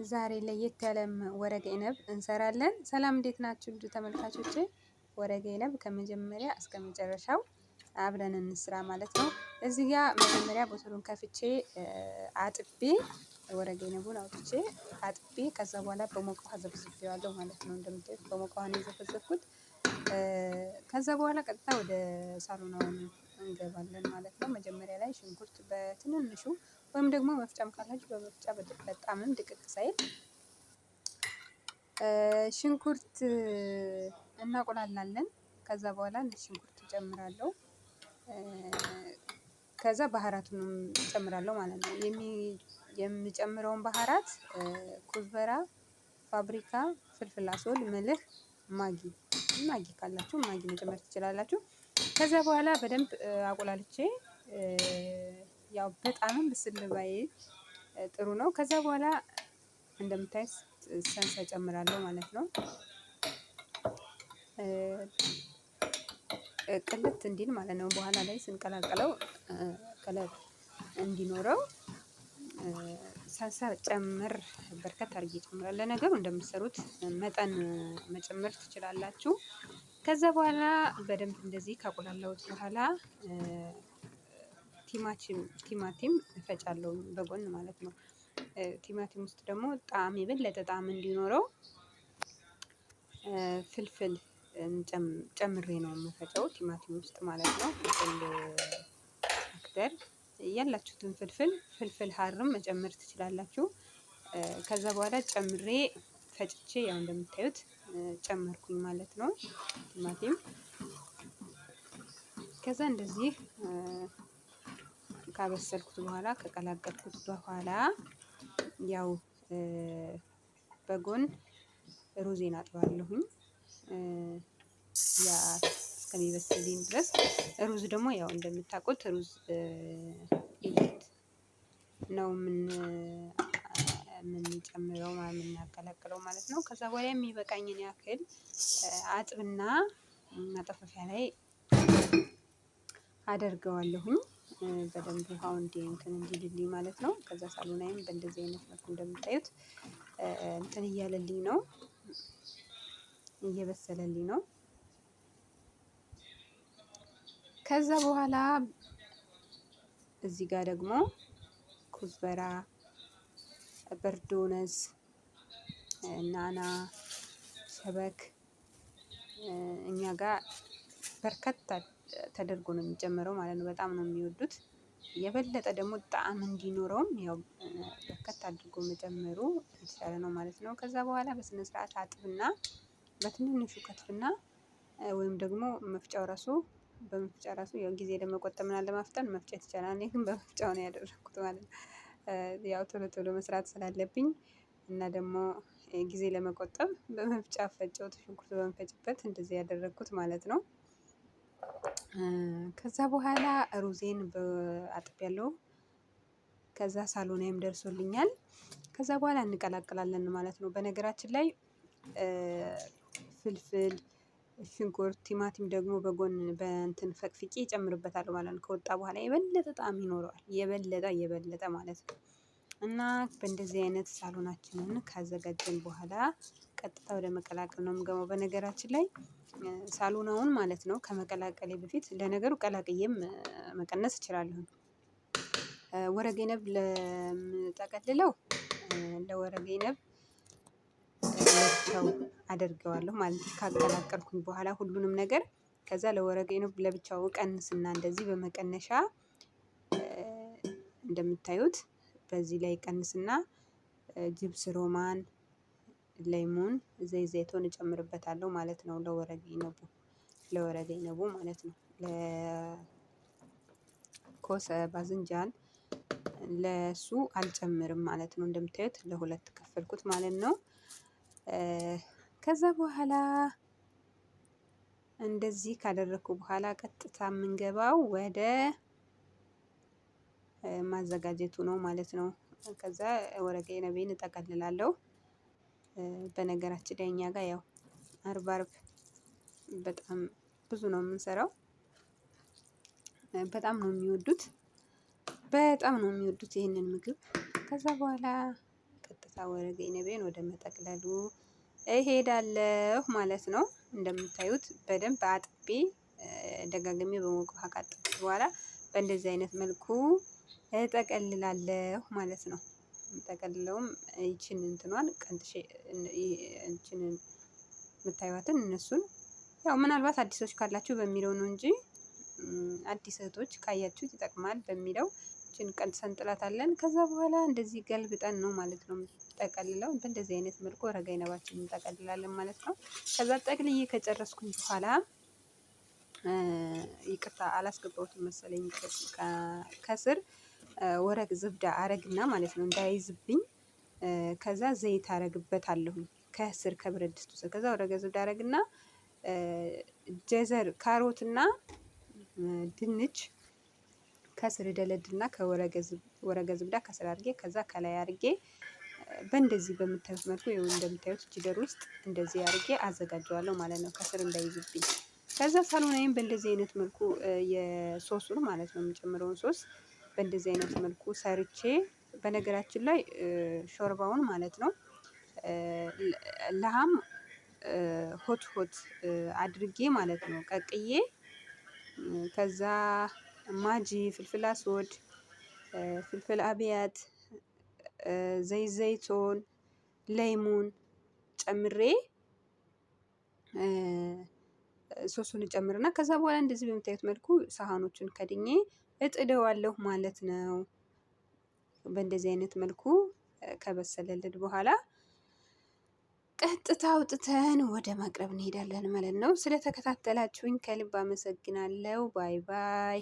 ዛሬ ለየት ያለም ወረቀ ኢነብ እንሰራለን። ሰላም እንዴት ናችሁ ውድ ተመልካቾቼ? ወረቀ ኢነብ ከመጀመሪያ እስከ መጨረሻው አብረን እንስራ ማለት ነው። እዚህ ጋር መጀመሪያ ቦተሉን ከፍቼ አጥቤ ወረቀ ኢነቡን አውጥቼ አጥቤ ከዛ በኋላ በሞቀ ውሃ ዘፍዝፌዋለሁ ማለት ነው። እንደምታዩት በሞቀ ውሃ ነው የዘፈዘፍኩት። ከዛ በኋላ ቀጥታ ወደ ሳሎናውን እንገባለን ማለት ነው። መጀመሪያ ላይ ሽንኩርት በትንንሹ ወይም ደግሞ መፍጫም ካላችሁ በመፍጫ በጣምም ድቅቅ ሳይል ሽንኩርት እናቆላላለን። ከዛ በኋላ ሽንኩርት እጨምራለሁ። ከዛ ባህራቱንም እጨምራለሁ ማለት ነው። የምጨምረውን ባህራት ኩዝበራ፣ ፋብሪካ፣ ፍልፍል አስወድ፣ ምልህ፣ ማጊ ካላችሁ ማጊ መጨመር ትችላላችሁ። ከዛ በኋላ በደንብ አቆላልቼ ያው በጣምም ብስል ባይል ጥሩ ነው። ከዛ በኋላ እንደምታዩት ሰልሳ እጨምራለሁ ማለት ነው። ቅልት እንዲል ማለት ነው። በኋላ ላይ ስንቀላቀለው ከለር እንዲኖረው ሳልሳ ጨምር በርከት አድርጌ እጨምራለሁ። ለነገሩ እንደምትሰሩት መጠን መጨመር ትችላላችሁ። ከዛ በኋላ በደንብ እንደዚህ ካቆላላሁት በኋላ ቲማቲም እፈጫለሁ በጎን ማለት ነው። ቲማቲም ውስጥ ደግሞ ጣዕም የበለጠ ጣዕም እንዲኖረው ፍልፍል ጨምሬ ነው የምፈጨው ቲማቲም ውስጥ ማለት ነው። ፍልፍል አክደር ያላችሁትን ፍልፍል ሀርም መጨመር ትችላላችሁ። ከዛ በኋላ ጨምሬ ፈጭቼ ያው እንደምታዩት ጨመርኩኝ ማለት ነው ቲማቲም። ከዛ እንደዚህ ካበሰልኩት በኋላ ከቀላቀልኩት በኋላ ያው በጎን ሩዜን አጥባለሁኝ። ያ እስከሚበስልልኝ ድረስ ሩዝ ደግሞ ያው እንደምታውቁት ሩዝ ኢሊት ነው የምንጨምረው የምናቀላቅለው ማለት ነው። ከዛ በኋላ የሚበቃኝን ያክል አጥብና ማጠፈፊያ ላይ አደርገዋለሁኝ በደንብ ውሃው እንትን እንዲልልኝ ማለት ነው። ከዛ ሳሎናይም በእንደዚህ አይነት መልኩ እንደምታዩት እንትን እያለልኝ ነው፣ እየበሰለልኝ ነው። ከዛ በኋላ እዚህ ጋር ደግሞ ኩዝበራ፣ በርዶነስ፣ ናና፣ ሸበክ እኛ ጋር በርከት ተደርጎ ነው የሚጨመረው ማለት ነው። በጣም ነው የሚወዱት። የበለጠ ደግሞ ጣዕም እንዲኖረውም ያው በርከት አድርጎ መጨመሩ የተሻለ ነው ማለት ነው። ከዛ በኋላ በስነ ስርዓት አጥብና በትንንሹ ከትፍና ወይም ደግሞ መፍጫው ራሱ በመፍጫ ራሱ ያው ጊዜ ለመቆጠብ ምናምን ለማፍጠን መፍጨት ይቻላል። እኔ ግን በመፍጫው ነው ያደረኩት ማለት ነው። ያው ቶሎ ቶሎ መስራት ስላለብኝ እና ደግሞ ጊዜ ለመቆጠብ በመፍጫ ፈጨሁት። ሽንኩርት በምፈጭበት እንደዚህ ያደረኩት ማለት ነው። ከዛ በኋላ ሩዜን አጥቤያለሁ። ከዛ ሳሎናይም ደርሶልኛል። ከዛ በኋላ እንቀላቅላለን ማለት ነው። በነገራችን ላይ ፍልፍል፣ ሽንኩርት፣ ቲማቲም ደግሞ በጎን በእንትን ፈቅፍቄ እጨምርበታለሁ ማለት ነው። ከወጣ በኋላ የበለጠ ጣዕም ይኖረዋል። የበለጠ ማለት ነው። እና በእንደዚህ አይነት ሳሎናችንን ካዘጋጀን በኋላ ቀጥታ ወደ መቀላቀል ነው የምገባው። በነገራችን ላይ ሳሎናውን ማለት ነው ከመቀላቀሌ በፊት ለነገሩ ቀላቅዬም መቀነስ እችላለሁ። ወረቀ ኢነብ ለምጠቀልለው ለወረቀ ኢነብ ለብቻው አደርገዋለሁ ማለት ነው። ካቀላቀልኩኝ በኋላ ሁሉንም ነገር ከዛ ለወረቀ ኢነብ ለብቻው እቀንስና እንደዚህ በመቀነሻ እንደምታዩት በዚህ ላይ ቀንስና ጅብስ ሮማን፣ ሌሞን፣ ዘይቱን እጨምርበታለሁ ማለት ነው። ለወረቀ ኢነቡ ማለት ነው። ለኮሰ ባዝንጃን ለሱ አልጨምርም ማለት ነው። እንደምታዩት ለሁለት ከፈልኩት ማለት ነው። ከዛ በኋላ እንደዚህ ካደረኩ በኋላ ቀጥታ የምንገባው ወደ ማዘጋጀቱ ነው ማለት ነው። ከዛ ወረቀ ኢነቤን እጠቀልላለሁ። በነገራችን ላይ እኛ ጋር ያው አርብ በጣም ብዙ ነው የምንሰራው። በጣም ነው የሚወዱት። ይህንን ምግብ። ከዛ በኋላ ቀጥታ ወረቀ ኢነቤን ወደ መጠቅለሉ እሄዳለሁ ማለት ነው። እንደምታዩት በደንብ አጥቤ ደጋግሜ በሞቀ ውሃ ካጠብኩት በኋላ በእንደዚህ አይነት መልኩ እጠቀልላለሁ ማለት ነው። የምጠቀልለውም ይችን እንትኗን ቀንጥሼ ይችን የምታዩትን እነሱን ያው ምናልባት አዲሶች ካላችሁ በሚለው ነው እንጂ አዲስ እህቶች ካያችሁት ይጠቅማል በሚለው ይችን ቀንጥሰን እንጥላታለን። ከዛ በኋላ እንደዚህ ገልብጠን ነው ማለት ነው የምጠቀልለው። በእንደዚህ አይነት መልኩ ወረጋ አይነባችንን እንጠቀልላለን ማለት ነው። ከዛ ጠቅልዬ ከጨረስኩኝ በኋላ ይቅርታ አላስገባሁትም መሰለኝ ከስር ወረቅ ዝብዳ አረግና ማለት ነው እንዳይዝብኝ። ከዛ ዘይት አረግበታለሁኝ ከስር ከብረት ድስቱ ስር። ከዛ ወረቀ ዝብዳ አረግና ጀዘር ካሮትና ድንች ከስር ደለድልና ከወረቀ ዝብዳ ከስር አድርጌ ከዛ ከላይ አድርጌ በእንደዚህ በምታዩት መልኩ ይኸው እንደምታዩት ጂደር ውስጥ እንደዚህ አድርጌ አዘጋጀዋለሁ ማለት ነው ከስር እንዳይዝብኝ። ከዛ ሳሎናዬን በእንደዚህ አይነት መልኩ የሶሱን ማለት ነው የምጨምረውን ሶስ በእንደዚህ አይነት መልኩ ሰርቼ በነገራችን ላይ ሾርባውን ማለት ነው ለሃም ሆት ሆት አድርጌ ማለት ነው ቀቅዬ ከዛ ማጂ ፍልፍል አስወድ ፍልፍል አብያት ዘይቶን ለይሙን ጨምሬ ሶሱን እጨምርና ከዛ በኋላ እንደዚህ በምታዩት መልኩ ሳህኖቹን ከድኜ እጥደዋለሁ ማለት ነው። በእንደዚህ አይነት መልኩ ከበሰለልን በኋላ ቀጥታ አውጥተን ወደ ማቅረብ እንሄዳለን ማለት ነው። ስለተከታተላችሁኝ ከልብ አመሰግናለሁ። ባይ ባይ።